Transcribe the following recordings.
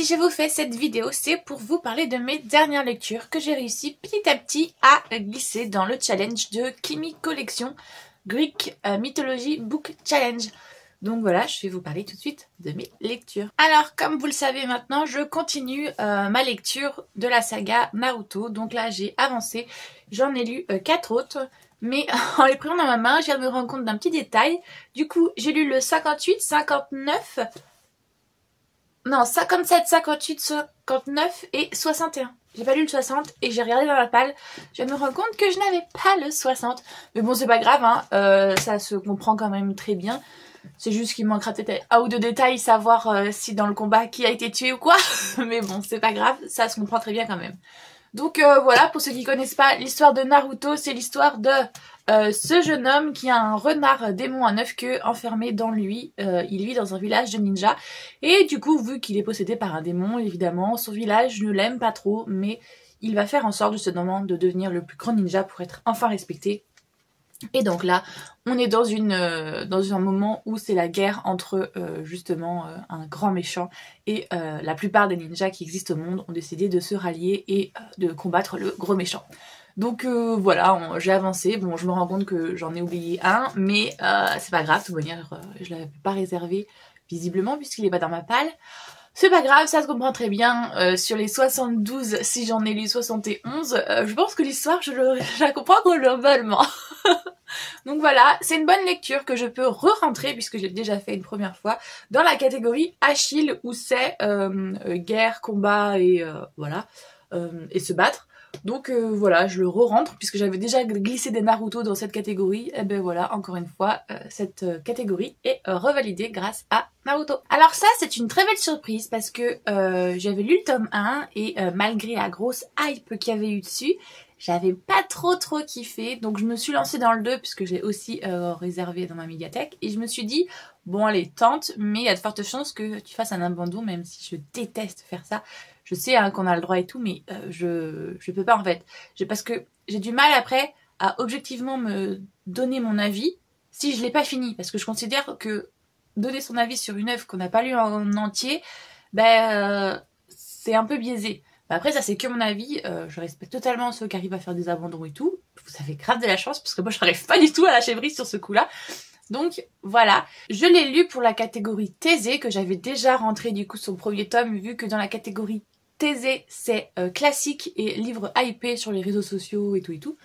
si je vous fais cette vidéo, c'est pour vous parler de mes dernières lectures que j'ai réussi petit à petit à glisser dans le challenge de Kimi Collection Greek Mythology Book Challenge. Donc voilà, je vais vous parler tout de suite de mes lectures. Alors, comme vous le savez maintenant, je continue ma lecture de la saga Naruto. Donc là, j'ai avancé, j'en ai lu 4 autres. Mais en les prenant dans ma main, je viens de me rendre compte d'un petit détail. Du coup, j'ai lu le 58, 59... Non, 57, 58, 59 et 61. J'ai pas lu le 60 et j'ai regardé dans la palle. Je viens de me rendre compte que je n'avais pas le 60. Mais bon, c'est pas grave, hein. Ça se comprend quand même très bien. C'est juste qu'il manquera peut-être un ou deux détails, savoir si dans le combat qui a été tué ou quoi. Mais bon, c'est pas grave, ça se comprend très bien quand même. Donc voilà, pour ceux qui connaissent pas l'histoire de Naruto, c'est l'histoire de ce jeune homme qui a un renard démon à 9 queues enfermé dans lui. Il vit dans un village de ninjas. Et du coup, vu qu'il est possédé par un démon, évidemment, son village ne l'aime pas trop, mais il va faire en sorte justement de devenir le plus grand ninja pour être enfin respecté. Et donc là, on est dans un moment où c'est la guerre entre justement un grand méchant et la plupart des ninjas qui existent au monde ont décidé de se rallier et de combattre le gros méchant. Donc voilà, j'ai avancé. Bon, je me rends compte que j'en ai oublié un, mais c'est pas grave, de toute manière, je l'avais pas réservé visiblement puisqu'il est pas dans ma palle. C'est pas grave, ça se comprend très bien. Sur les 72, si j'en ai lu 71, je pense que l'histoire, je la comprends globalement. Donc voilà, c'est une bonne lecture que je peux re-rentrer, puisque je l'ai déjà fait une première fois, dans la catégorie Achille, où c'est guerre, combat et voilà, et se battre. Donc voilà, je le re-rentre, puisque j'avais déjà glissé des Naruto dans cette catégorie. Et ben voilà, encore une fois, cette catégorie est revalidée grâce à Naruto. Alors ça, c'est une très belle surprise, parce que j'avais lu le tome 1, et malgré la grosse hype qu'il y avait eu dessus, j'avais pas trop kiffé, donc je me suis lancée dans le 2 puisque je l'ai aussi réservé dans ma médiathèque. Et je me suis dit, bon allez, tente, mais il y a de fortes chances que tu fasses un abandon, même si je déteste faire ça. Je sais hein, qu'on a le droit et tout, mais je peux pas en fait. Parce que j'ai du mal après à objectivement me donner mon avis si je l'ai pas fini. Parce que je considère que donner son avis sur une œuvre qu'on n'a pas lue en entier, c'est un peu biaisé. Après ça c'est que mon avis, je respecte totalement ceux qui arrivent à faire des abandons et tout. Vous avez grave de la chance parce que moi j'arrive pas du tout à lâcher prise sur ce coup là. Donc voilà, je l'ai lu pour la catégorie Thésée que j'avais déjà rentré du coup son premier tome, vu que dans la catégorie Thésée c'est classique et livre hypé sur les réseaux sociaux et tout et tout.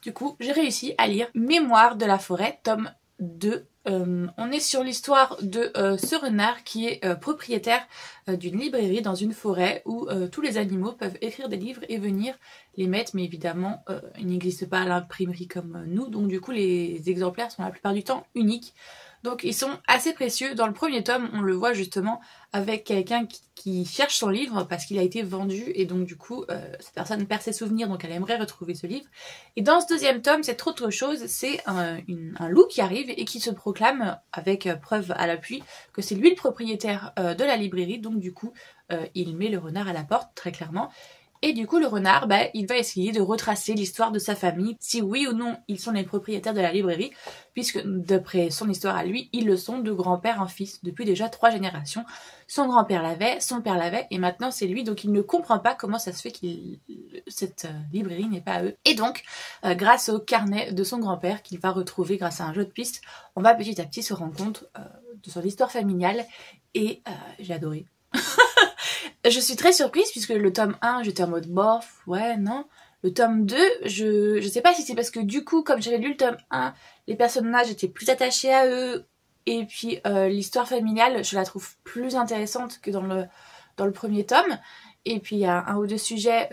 Du coup j'ai réussi à lire Mémoire de la forêt tome 2. On est sur l'histoire de ce renard qui est propriétaire d'une librairie dans une forêt où tous les animaux peuvent écrire des livres et venir les mettre, mais évidemment ils n'existent pas à l'imprimerie comme nous, donc du coup les exemplaires sont la plupart du temps uniques. Donc ils sont assez précieux. Dans le premier tome, on le voit justement avec quelqu'un qui cherche son livre parce qu'il a été vendu et donc du coup cette personne perd ses souvenirs, donc elle aimerait retrouver ce livre. Et dans ce deuxième tome, c'est autre chose, c'est un loup qui arrive et qui se proclame avec preuve à l'appui que c'est lui le propriétaire de la librairie, donc du coup il met le renard à la porte très clairement. Et du coup le renard, il va essayer de retracer l'histoire de sa famille, si oui ou non ils sont les propriétaires de la librairie, puisque d'après son histoire à lui, ils le sont de grand-père en fils, depuis déjà 3 générations. Son grand-père l'avait, son père l'avait, et maintenant c'est lui, donc il ne comprend pas comment ça se fait que cette librairie n'est pas à eux. Et donc, grâce au carnet de son grand-père, qu'il va retrouver grâce à un jeu de pistes, on va petit à petit se rendre compte de son histoire familiale, et j'ai adoré. Je suis très surprise puisque le tome 1, j'étais en mode bof, ouais, non. Le tome 2, je sais pas si c'est parce que du coup, comme j'avais lu le tome 1, les personnages étaient plus attachés à eux. Et puis l'histoire familiale, je la trouve plus intéressante que dans le premier tome. Et puis il y a un ou deux sujets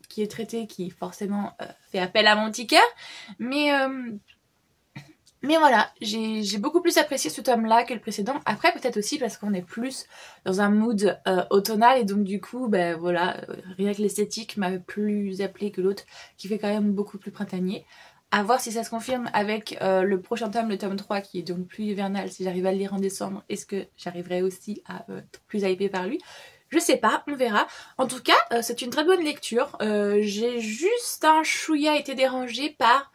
qui est traité qui forcément fait appel à mon petit cœur. Mais voilà, j'ai beaucoup plus apprécié ce tome-là que le précédent. Après, peut-être aussi parce qu'on est plus dans un mood automnal et donc du coup, voilà, rien que l'esthétique m'a plus appelé que l'autre qui fait quand même beaucoup plus printanier. À voir si ça se confirme avec le prochain tome, le tome 3, qui est donc plus hivernal. Si j'arrive à le lire en décembre, est-ce que j'arriverai aussi à être plus hypée par lui? Je sais pas, on verra. En tout cas, c'est une très bonne lecture. J'ai juste un chouïa été dérangée par...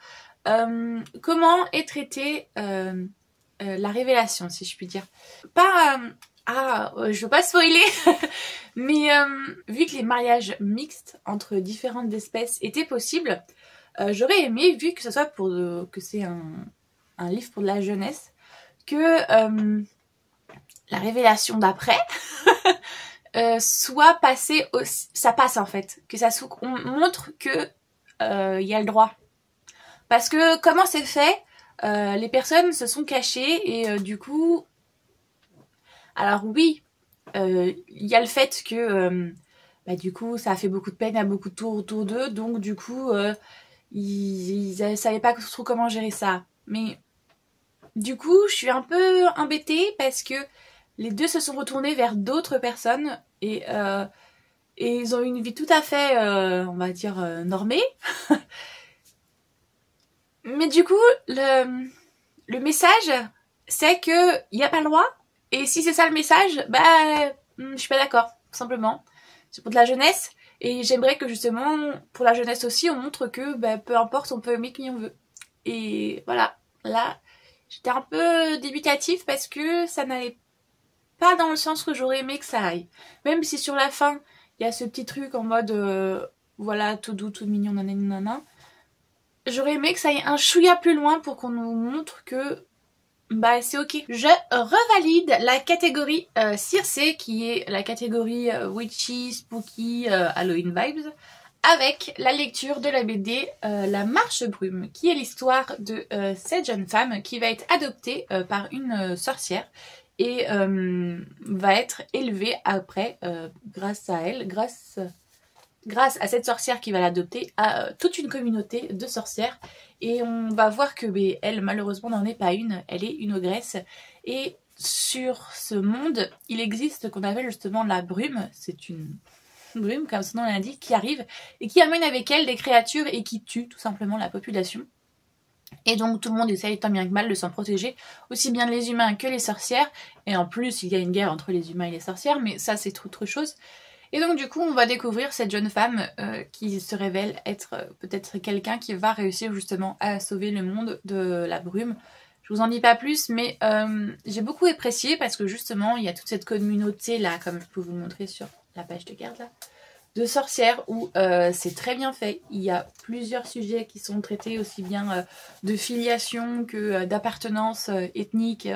comment est traitée la révélation, si je puis dire. Pas Je veux pas spoiler, mais vu que les mariages mixtes entre différentes espèces étaient possibles, j'aurais aimé, vu que ce soit que c'est un livre pour de la jeunesse, que la révélation d'après soit passée aussi, ça passe en fait, que on montre que y a le droit. Parce que comment c'est fait, les personnes se sont cachées et du coup, alors oui, il y a le fait que du coup ça a fait beaucoup de peine à beaucoup de tours autour d'eux, donc du coup ils savaient pas trop comment gérer ça. Mais du coup je suis un peu embêtée parce que les deux se sont retournés vers d'autres personnes et ils ont une vie tout à fait, on va dire, normée. Mais du coup, le message, c'est que il n'y a pas le droit. Et si c'est ça le message, je suis pas d'accord, tout simplement. C'est pour de la jeunesse. Et j'aimerais que justement, pour la jeunesse aussi, on montre que peu importe, on peut aimer qui on veut. Et voilà, là, j'étais un peu dubitatif parce que ça n'allait pas dans le sens que j'aurais aimé que ça aille. Même si sur la fin, il y a ce petit truc en mode, voilà, tout doux, tout mignon, nanana. J'aurais aimé que ça aille un chouïa plus loin pour qu'on nous montre que c'est ok. Je revalide la catégorie Circe, qui est la catégorie Witchy, Spooky, Halloween Vibes, avec la lecture de la BD La Marche Brume, qui est l'histoire de cette jeune femme qui va être adoptée par une sorcière et va être élevée après, grâce à elle, grâce à cette sorcière qui va l'adopter, à toute une communauté de sorcières. Et on va voir que elle, malheureusement, n'en est pas une. Elle est une ogresse. Et sur ce monde, il existe ce qu'on appelle justement la brume. C'est une brume, comme son nom l'indique, qui arrive et qui amène avec elle des créatures et qui tue tout simplement la population. Et donc tout le monde essaye tant bien que mal de s'en protéger, aussi bien les humains que les sorcières. Et en plus, il y a une guerre entre les humains et les sorcières, mais ça c'est autre chose. Et donc du coup, on va découvrir cette jeune femme qui se révèle être peut-être quelqu'un qui va réussir justement à sauver le monde de la brume. Je vous en dis pas plus, mais j'ai beaucoup apprécié parce que justement, il y a toute cette communauté là, comme je peux vous montrer sur la page de garde là, de sorcières où c'est très bien fait. Il y a plusieurs sujets qui sont traités, aussi bien de filiation que d'appartenance ethnique.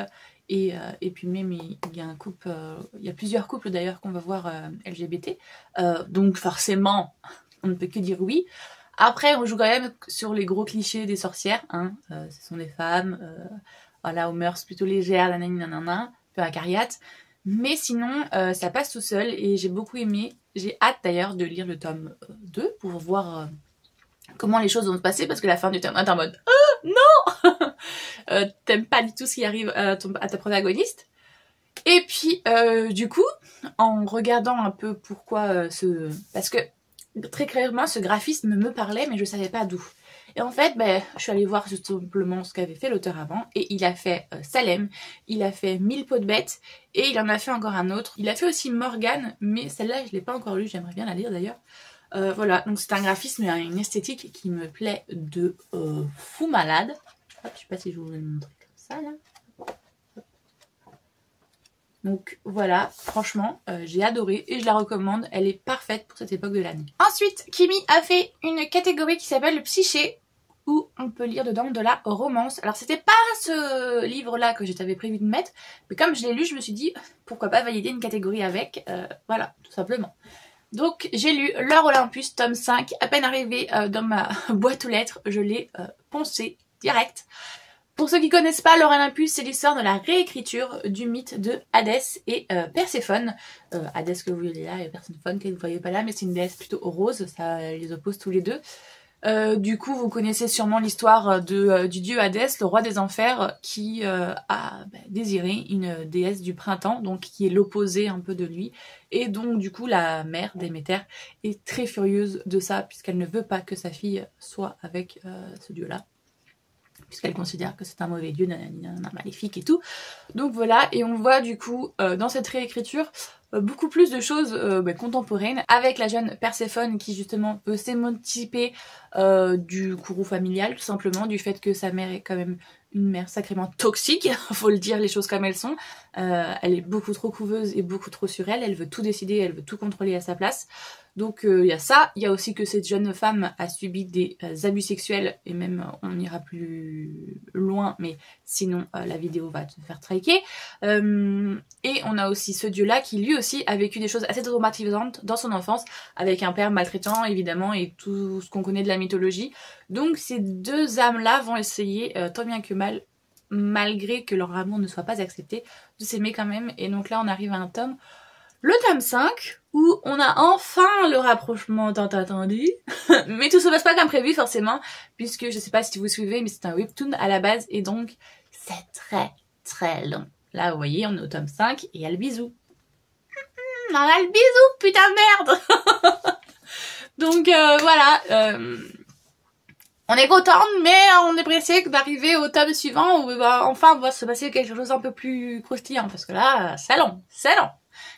Et puis même il y a un couple, il y a plusieurs couples d'ailleurs qu'on va voir LGBT. Donc forcément, on ne peut que dire oui. Après, on joue quand même sur les gros clichés des sorcières. Ce sont des femmes, voilà, aux mœurs plutôt légères, nanana, peu acariates. Mais sinon, ça passe tout seul et j'ai beaucoup aimé. J'ai hâte d'ailleurs de lire le tome 2 pour voir comment les choses vont se passer, parce que la fin du tome 1 est en mode « Oh non !» T'aimes pas du tout ce qui arrive à ta protagoniste. Et puis, du coup, en regardant un peu pourquoi parce que très clairement, ce graphisme me parlait, mais je savais pas d'où. Et en fait, je suis allée voir tout simplement ce qu'avait fait l'auteur avant, et il a fait Salem, il a fait 1000 peaux de bêtes, et il en a fait encore un autre. Il a fait aussi Morgane, mais celle-là, je l'ai pas encore lue, j'aimerais bien la lire d'ailleurs. Voilà, donc c'est un graphisme et une esthétique qui me plaît de fou malade. Hop, je sais pas si je vous vais le montrer comme ça là. Donc voilà, franchement, j'ai adoré et je la recommande. Elle est parfaite pour cette époque de l'année. Ensuite, Kimi a fait une catégorie qui s'appelle le psyché, où on peut lire dedans de la romance. Alors c'était pas ce livre-là que j'avais prévu de mettre, mais comme je l'ai lu, je me suis dit, pourquoi pas valider une catégorie avec, voilà, tout simplement. Donc j'ai lu L'Heure Olympus, tome 5, à peine arrivé dans ma boîte aux lettres, je l'ai poncé direct. Pour ceux qui connaissent pas, L'Heure Olympus, c'est l'histoire de la réécriture du mythe de Hadès et Perséphone. Hadès que vous voyez là et Perséphone que vous ne voyez pas là, mais c'est une déesse plutôt rose, ça les oppose tous les deux. Du coup, vous connaissez sûrement l'histoire du dieu Hadès, le roi des enfers, qui a désiré une déesse du printemps, donc qui est l'opposé un peu de lui. Et donc, du coup, la mère Déméter est très furieuse de ça, puisqu'elle ne veut pas que sa fille soit avec ce dieu-là, puisqu'elle considère que c'est un mauvais dieu, nanana, maléfique et tout. Donc voilà, et on voit du coup dans cette réécriture beaucoup plus de choses contemporaines avec la jeune Perséphone qui justement peut s'émanciper du courroux familial tout simplement, du fait que sa mère est quand même une mère sacrément toxique, faut le dire les choses comme elles sont. Elle est beaucoup trop couveuse et beaucoup trop sur elle, elle veut tout décider, elle veut tout contrôler à sa place. Donc il y a ça, il y a aussi que cette jeune femme a subi des abus sexuels, et même on ira plus loin, mais sinon la vidéo va te faire striker. Et on a aussi ce dieu-là qui lui aussi a vécu des choses assez traumatisantes dans son enfance, avec un père maltraitant évidemment et tout ce qu'on connaît de la mythologie. Donc ces deux âmes-là vont essayer, tant bien que mal, malgré que leur amour ne soit pas accepté, de s'aimer quand même. Et donc là on arrive à un tome, le tome 5, où on a enfin le rapprochement tant attendu. Mais tout se passe pas comme prévu forcément, puisque je sais pas si vous suivez, mais c'est un webtoon à la base, et donc c'est très très long. Là vous voyez, on est au tome 5, et il y a le bisou. On a le bisou, putain de merde. Donc voilà, on est content, mais on est pressé d'arriver au tome suivant, où enfin va se passer quelque chose un peu plus croustillant, parce que là, c'est long, c'est long.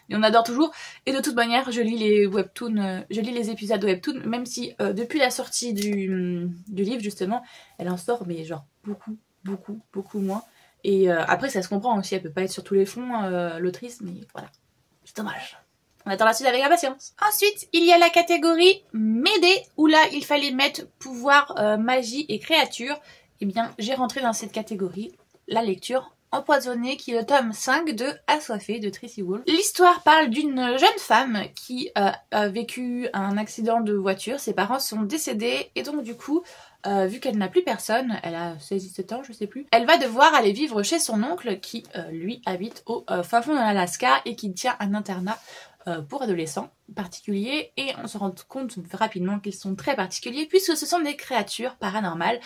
Et on adore toujours, et de toute manière je lis les webtoons, je lis les épisodes de webtoon, même si depuis la sortie du livre justement, elle en sort mais genre beaucoup moins. Et après ça se comprend aussi, elle peut pas être sur tous les fronts l'autrice, mais voilà, c'est dommage. On attend la suite avec impatience. Ensuite, il y a la catégorie m'aider, où là il fallait mettre pouvoir, magie et créature. Et bien j'ai rentré dans cette catégorie la lecture Empoisonnée, qui est le tome 5 de Assoiffée de Tracy Wolff. L'histoire parle d'une jeune femme qui a vécu un accident de voiture, ses parents sont décédés, et donc du coup, vu qu'elle n'a plus personne, elle a 16-17 ans je sais plus, elle va devoir aller vivre chez son oncle qui lui habite au fin fond de l'Alaska et qui tient un internat pour adolescents particuliers, et on se rend compte rapidement qu'ils sont très particuliers puisque ce sont des créatures paranormales,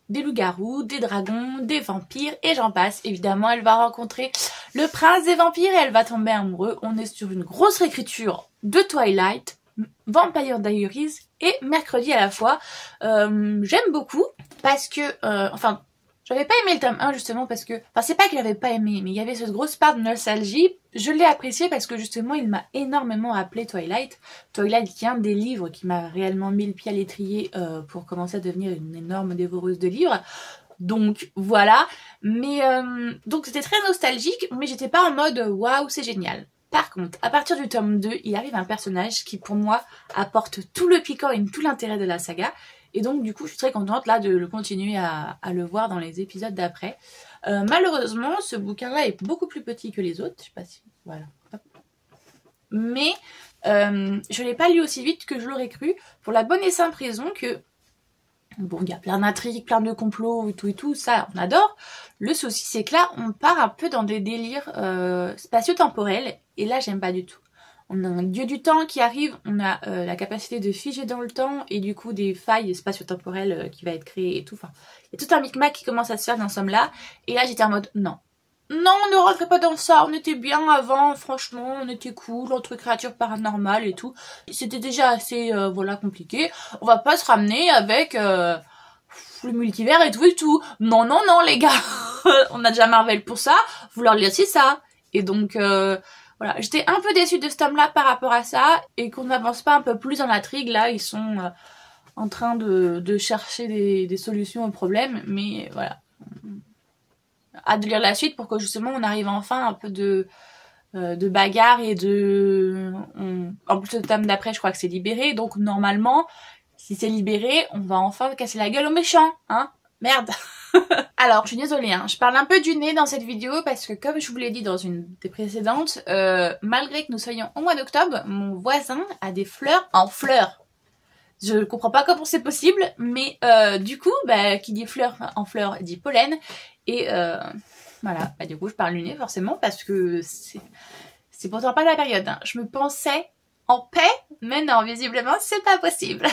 des loups-garous, des dragons, des vampires et j'en passe. Évidemment, elle va rencontrer le prince des vampires et elle va tomber amoureuse. On est sur une grosse réécriture de Twilight, Vampire Diaries et Mercredi à la fois. J'aime beaucoup parce que, enfin, j'avais pas aimé le tome 1 justement parce que, enfin c'est pas que j'avais pas aimé, mais il y avait cette grosse part de nostalgie. Je l'ai apprécié parce que justement il m'a énormément rappelé Twilight. Twilight qui est un des livres qui m'a réellement mis le pied à l'étrier pour commencer à devenir une énorme dévoreuse de livres. Donc voilà, mais donc c'était très nostalgique, mais j'étais pas en mode waouh c'est génial. Par contre, à partir du tome 2, il arrive un personnage qui pour moi apporte tout le piquant et tout l'intérêt de la saga. Et donc du coup je suis très contente là de le continuer à le voir dans les épisodes d'après. Malheureusement ce bouquin là est beaucoup plus petit que les autres, je sais pas si... voilà. Mais je l'ai pas lu aussi vite que je l'aurais cru, pour la bonne et simple raison que... Bon, il y a plein d'intrigues, plein de complots et tout, ça on adore. Le souci c'est que là on part un peu dans des délires spatio-temporels, et là j'aime pas du tout. On a un dieu du temps qui arrive, on a la capacité de figer dans le temps et du coup des failles spatio-temporelles qui va être créées et tout. Enfin, il y a tout un micmac qui commence à se faire dans ce somme-là. Et là j'étais en mode non. Non, ne rentrez pas dans ça, on était bien avant, franchement, on était cool, entre créatures paranormales et tout. C'était déjà assez, voilà, compliqué. On va pas se ramener avec le multivers et tout et tout. Non, non, non les gars, on a déjà Marvel pour ça, vous leur lire ça. Et donc... voilà, j'étais un peu déçue de ce tome-là par rapport à ça, et qu'on n'avance pas un peu plus dans l'intrigue. Là, ils sont en train de chercher des solutions aux problèmes, mais voilà. Hâte de lire la suite pour que justement on arrive enfin un peu de bagarre et de... En plus, le tome d'après, je crois que c'est libéré, donc normalement, si c'est libéré, on va enfin casser la gueule aux méchants, hein. Merde. Alors, je suis désolée, hein, je parle un peu du nez dans cette vidéo parce que comme je vous l'ai dit dans une des précédentes, malgré que nous soyons au mois d'octobre, mon voisin a des fleurs en fleurs. Je comprends pas comment c'est possible, mais du coup, bah, qui dit fleurs en fleurs dit pollen. Et voilà, bah, du coup je parle du nez forcément parce que c'est pourtant pas la période. Hein. Je me pensais en paix, mais non, visiblement c'est pas possible.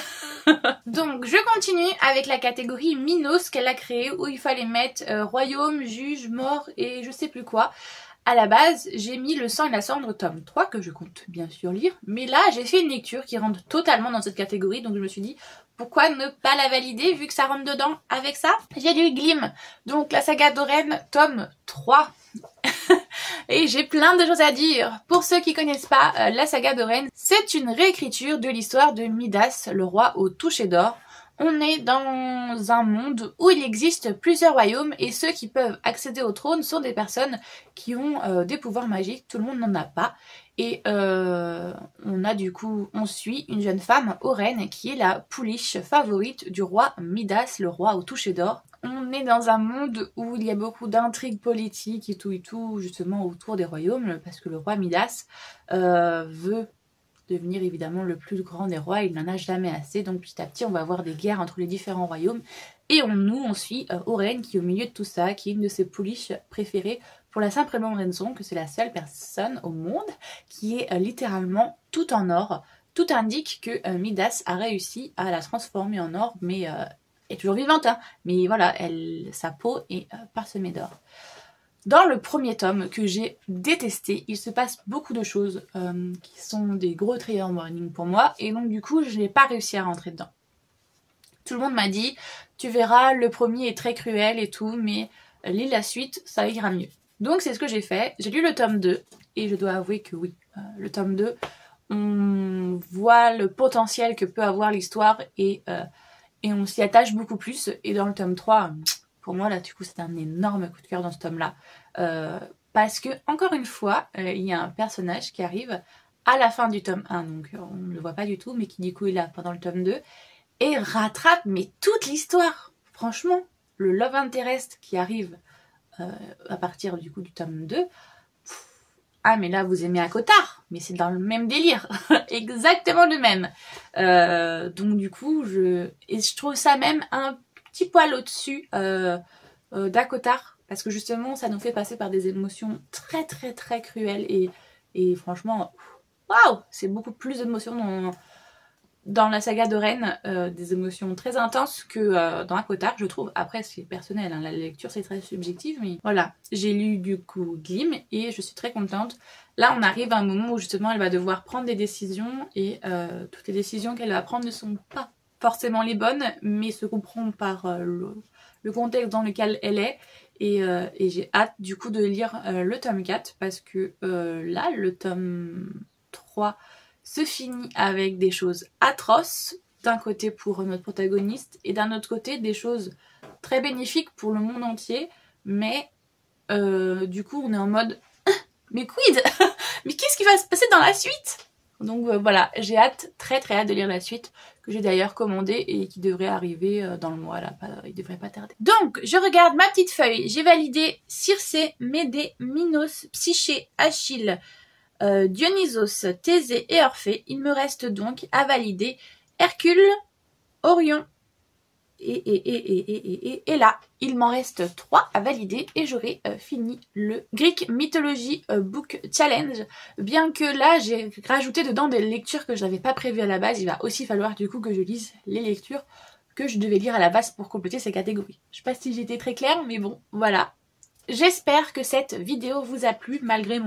Donc je continue avec la catégorie Minos qu'elle a créée, où il fallait mettre royaume, juge, mort et je sais plus quoi. À la base, j'ai mis Le sang et la cendre tome 3 que je compte bien sûr lire, mais là j'ai fait une lecture qui rentre totalement dans cette catégorie, donc je me suis dit pourquoi ne pas la valider vu que ça rentre dedans avec ça. J'ai lu Glim, donc la saga d'Oren tome 3. Et j'ai plein de choses à dire. Pour ceux qui connaissent pas la saga d'Oren, c'est une réécriture de l'histoire de Midas, le roi au toucher d'or. On est dans un monde où il existe plusieurs royaumes et ceux qui peuvent accéder au trône sont des personnes qui ont des pouvoirs magiques. Tout le monde n'en a pas. Et on suit une jeune femme, Oren, qui est la pouliche favorite du roi Midas, le roi au toucher d'or. On est dans un monde où il y a beaucoup d'intrigues politiques et tout, justement autour des royaumes, parce que le roi Midas veut devenir évidemment le plus grand des rois, il n'en a jamais assez, donc petit à petit on va avoir des guerres entre les différents royaumes, et on suit Oren qui est au milieu de tout ça, qui est une de ses pouliches préférées, pour la simple et bonne raison que c'est la seule personne au monde qui est littéralement tout en or. Tout indique que Midas a réussi à la transformer en or, mais elle est toujours vivante, hein, mais voilà, sa peau est parsemée d'or. Dans le premier tome que j'ai détesté, il se passe beaucoup de choses qui sont des gros trigger warnings pour moi, et donc du coup je n'ai pas réussi à rentrer dedans. Tout le monde m'a dit, tu verras, le premier est très cruel et tout, mais lis la suite, ça ira mieux. Donc c'est ce que j'ai fait, j'ai lu le tome 2, et je dois avouer que oui, le tome 2, on voit le potentiel que peut avoir l'histoire, et on s'y attache beaucoup plus, et dans le tome 3... Pour moi, là, du coup, c'est un énorme coup de cœur dans ce tome-là. Parce que, encore une fois, il y a un personnage qui arrive à la fin du tome 1. Donc, on ne le voit pas du tout, mais qui, du coup, est là pendant le tome 2. Et rattrape, mais toute l'histoire. Franchement, le Love Interest qui arrive à partir, du coup, du tome 2. Ah, mais là, vous aimez Akottar. Mais c'est dans le même délire. Exactement le même. Donc, du coup, je trouve ça même un petit poil au-dessus d'Akottar, parce que justement ça nous fait passer par des émotions très très très cruelles et franchement waouh, c'est beaucoup plus d'émotions dans la saga d'Oren, des émotions très intenses que dans Akottar, je trouve. Après c'est personnel, hein, la lecture c'est très subjectif, mais voilà, j'ai lu du coup Glim et je suis très contente. Là on arrive à un moment où justement elle va devoir prendre des décisions et toutes les décisions qu'elle va prendre ne sont pas forcément les bonnes, mais se comprend par le contexte dans lequel elle est. Et j'ai hâte du coup de lire le tome 4 parce que là, le tome 3 se finit avec des choses atroces, d'un côté pour notre protagoniste, et d'un autre côté des choses très bénéfiques pour le monde entier, mais du coup on est en mode mais quid mais qu'est-ce qui va se passer dans la suite? Donc voilà, j'ai hâte, très très hâte de lire la suite, que j'ai d'ailleurs commandé et qui devrait arriver dans le mois là, il devrait pas tarder. Donc je regarde ma petite feuille, j'ai validé Circé, Médée, Minos, Psyché, Achille, Dionysos, Thésée et Orphée. Il me reste donc à valider Hercule, Orion et là, il m'en reste 3 à valider et j'aurai fini le Greek Mythology Book Challenge. Bien que là, j'ai rajouté dedans des lectures que je n'avais pas prévues à la base, il va aussi falloir du coup que je lise les lectures que je devais lire à la base pour compléter ces catégories. Je sais pas si j'étais très claire, mais bon, voilà. J'espère que cette vidéo vous a plu, malgré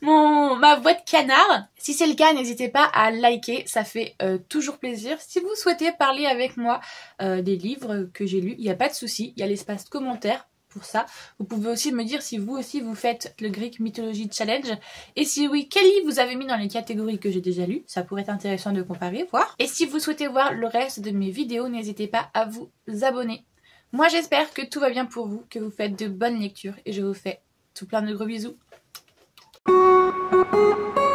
ma voix de canard. Si c'est le cas, n'hésitez pas à liker, ça fait toujours plaisir. Si vous souhaitez parler avec moi des livres que j'ai lus, il n'y a pas de souci, il y a l'espace commentaire pour ça. Vous pouvez aussi me dire si vous aussi vous faites le Greek Mythology Challenge, et si oui, quel livre vous avez mis dans les catégories que j'ai déjà lues, ça pourrait être intéressant de comparer, voir. Et si vous souhaitez voir le reste de mes vidéos, n'hésitez pas à vous abonner. Moi j'espère que tout va bien pour vous, que vous faites de bonnes lectures, et je vous fais tout plein de gros bisous. Thank you.